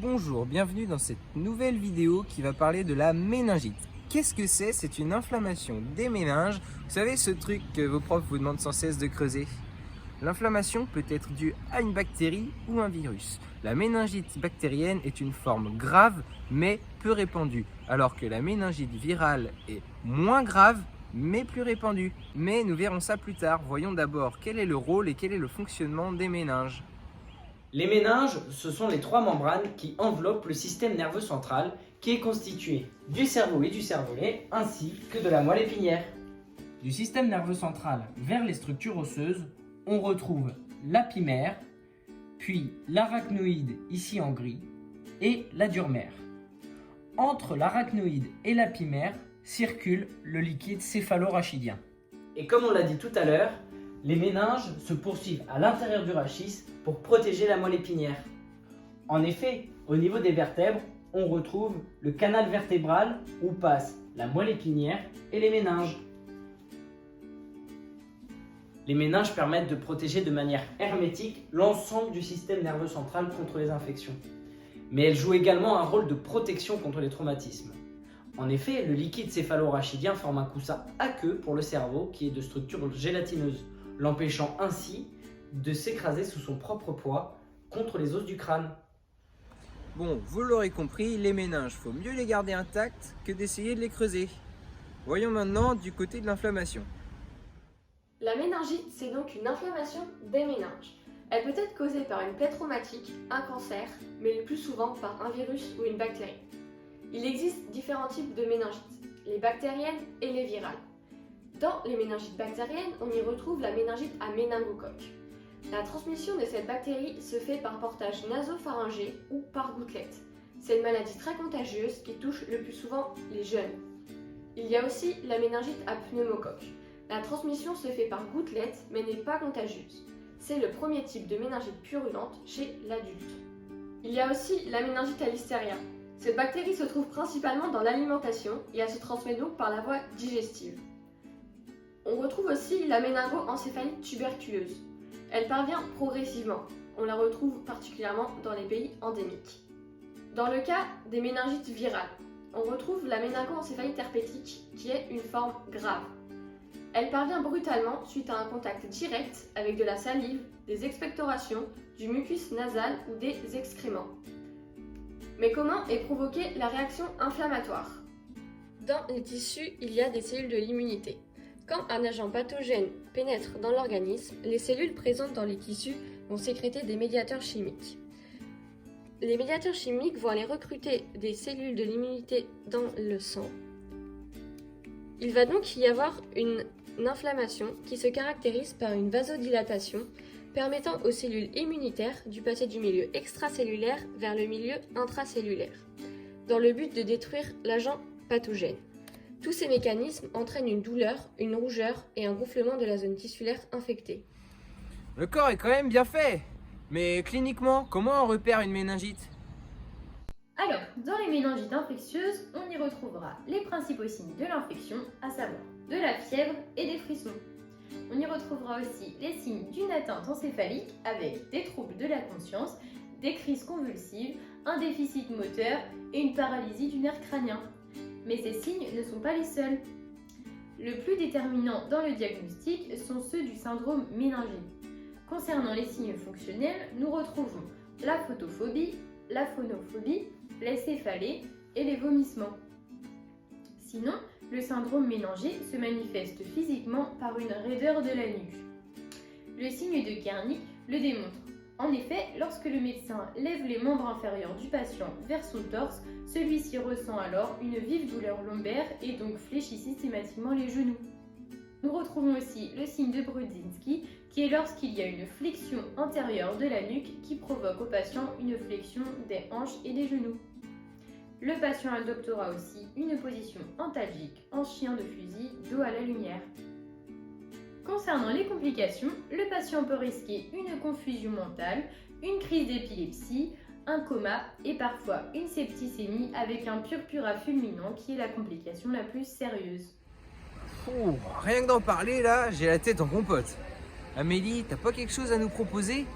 Bonjour, bienvenue dans cette nouvelle vidéo qui va parler de la méningite. Qu'est-ce que c'est? C'est une inflammation des méninges. Vous savez, ce truc que vos profs vous demandent sans cesse de creuser. L'inflammation peut être due à une bactérie ou un virus. La méningite bactérienne est une forme grave mais peu répandue, alors que la méningite virale est moins grave mais plus répandue. Mais nous verrons ça plus tard. Voyons d'abord quel est le rôle et quel est le fonctionnement des méninges. Les méninges, ce sont les trois membranes qui enveloppent le système nerveux central qui est constitué du cerveau et du cervelet ainsi que de la moelle épinière. Du système nerveux central vers les structures osseuses, on retrouve l'apimère, puis l'arachnoïde ici en gris et la durmère. Entre l'arachnoïde et l'apimère circule le liquide céphalorachidien. Et comme on l'a dit tout à l'heure, les méninges se poursuivent à l'intérieur du rachis pour protéger la moelle épinière. En effet, au niveau des vertèbres, on retrouve le canal vertébral où passent la moelle épinière et les méninges. Les méninges permettent de protéger de manière hermétique l'ensemble du système nerveux central contre les infections. Mais elles jouent également un rôle de protection contre les traumatismes. En effet, le liquide céphalorachidien forme un coussin aqueux pour le cerveau qui est de structure gélatineuse, l'empêchant ainsi de s'écraser sous son propre poids contre les os du crâne. Bon, vous l'aurez compris, les méninges, faut mieux les garder intacts que d'essayer de les creuser. Voyons maintenant du côté de l'inflammation. La méningite, c'est donc une inflammation des méninges. Elle peut être causée par une plaie traumatique, un cancer, mais le plus souvent par un virus ou une bactérie. Il existe différents types de méningites, les bactériennes et les virales. Dans les méningites bactériennes, on y retrouve la méningite à méningocoque. La transmission de cette bactérie se fait par portage nasopharyngé ou par gouttelette. C'est une maladie très contagieuse qui touche le plus souvent les jeunes. Il y a aussi la méningite à pneumocoque. La transmission se fait par gouttelette mais n'est pas contagieuse. C'est le premier type de méningite purulente chez l'adulte. Il y a aussi la méningite à listeria. Cette bactérie se trouve principalement dans l'alimentation et elle se transmet donc par la voie digestive. On retrouve aussi la méningoencéphalite tuberculeuse. Elle parvient progressivement. On la retrouve particulièrement dans les pays endémiques. Dans le cas des méningites virales, on retrouve la méningoencéphalite herpétique qui est une forme grave. Elle parvient brutalement suite à un contact direct avec de la salive, des expectorations, du mucus nasal ou des excréments. Mais comment est provoquée la réaction inflammatoire? Dans les tissus, il y a des cellules de l'immunité. Quand un agent pathogène pénètre dans l'organisme, les cellules présentes dans les tissus vont sécréter des médiateurs chimiques. Les médiateurs chimiques vont aller recruter des cellules de l'immunité dans le sang. Il va donc y avoir une inflammation qui se caractérise par une vasodilatation permettant aux cellules immunitaires de passer du milieu extracellulaire vers le milieu intracellulaire, dans le but de détruire l'agent pathogène. Tous ces mécanismes entraînent une douleur, une rougeur et un gonflement de la zone tissulaire infectée. Le corps est quand même bien fait. Mais cliniquement, comment on repère une méningite? Alors, dans les méningites infectieuses, on y retrouvera les principaux signes de l'infection, à savoir de la fièvre et des frissons. On y retrouvera aussi les signes d'une atteinte encéphalique avec des troubles de la conscience, des crises convulsives, un déficit moteur et une paralysie du nerf crânien. Mais ces signes ne sont pas les seuls. Le plus déterminant dans le diagnostic sont ceux du syndrome méningé. Concernant les signes fonctionnels, nous retrouvons la photophobie, la phonophobie, les céphalées et les vomissements. Sinon, le syndrome méningé se manifeste physiquement par une raideur de la nuque. Le signe de Kernick le démontre. En effet, lorsque le médecin lève les membres inférieurs du patient vers son torse, celui-ci ressent alors une vive douleur lombaire et donc fléchit systématiquement les genoux. Nous retrouvons aussi le signe de Brudzinski, qui est lorsqu'il y a une flexion antérieure de la nuque qui provoque au patient une flexion des hanches et des genoux. Le patient adoptera aussi une position antalgique en chien de fusil, dos à la lumière. Concernant les complications, le patient peut risquer une confusion mentale, une crise d'épilepsie, un coma et parfois une septicémie avec un purpura fulminant qui est la complication la plus sérieuse. Rien que d'en parler là, j'ai la tête en compote. Amélie, t'as pas quelque chose à nous proposer?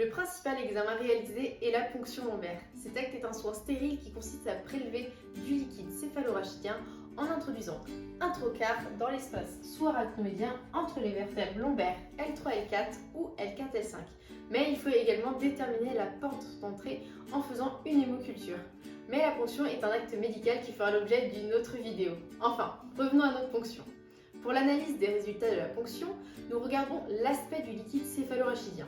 Le principal examen réalisé est la ponction lombaire. Cet acte est un soin stérile qui consiste à prélever du liquide céphalorachidien en introduisant un trocar dans l'espace sous-arachnoïdien entre les vertèbres lombaires L3, L4 ou L4, L5. Mais il faut également déterminer la porte d'entrée en faisant une hémoculture. Mais la ponction est un acte médical qui fera l'objet d'une autre vidéo. Enfin, revenons à notre ponction. Pour l'analyse des résultats de la ponction, nous regardons l'aspect du liquide céphalorachidien.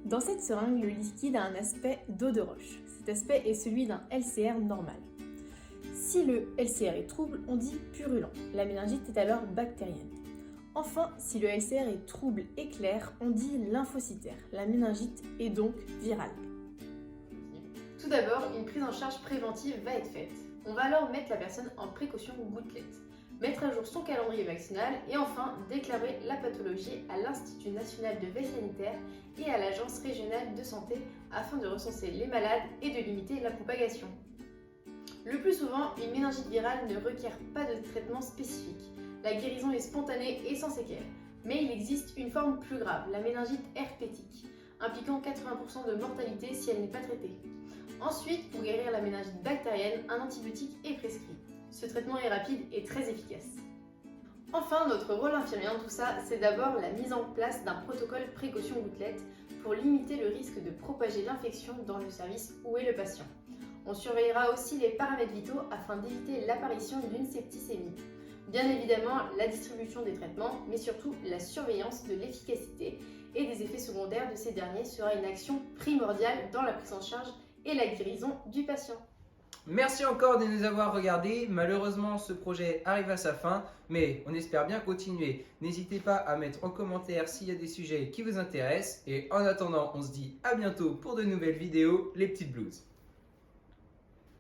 Dans cette seringue, le liquide a un aspect d'eau de roche. Cet aspect est celui d'un LCR normal. Si le LCR est trouble, on dit purulent. La méningite est alors bactérienne. Enfin, si le LCR est trouble et clair, on dit lymphocytaire. La méningite est donc virale. Tout d'abord, une prise en charge préventive va être faite. On va alors mettre la personne en précaution gouttelette, mettre à jour son calendrier vaccinal et enfin déclarer la pathologie à l'Institut national de veille sanitaire et à l'Agence régionale de santé afin de recenser les malades et de limiter la propagation. Le plus souvent, une méningite virale ne requiert pas de traitement spécifique. La guérison est spontanée et sans séquelles. Mais il existe une forme plus grave, la méningite herpétique, impliquant 80% de mortalité si elle n'est pas traitée. Ensuite, pour guérir la méningite bactérienne, un antibiotique est prescrit. Ce traitement est rapide et très efficace. Enfin, notre rôle infirmier dans tout ça, c'est d'abord la mise en place d'un protocole précaution gouttelette pour limiter le risque de propager l'infection dans le service où est le patient. On surveillera aussi les paramètres vitaux afin d'éviter l'apparition d'une septicémie. Bien évidemment, la distribution des traitements, mais surtout la surveillance de l'efficacité et des effets secondaires de ces derniers sera une action primordiale dans la prise en charge et la guérison du patient. Merci encore de nous avoir regardés. Malheureusement, ce projet arrive à sa fin, mais on espère bien continuer. N'hésitez pas à mettre en commentaire s'il y a des sujets qui vous intéressent. Et en attendant, on se dit à bientôt pour de nouvelles vidéos, les petites blues.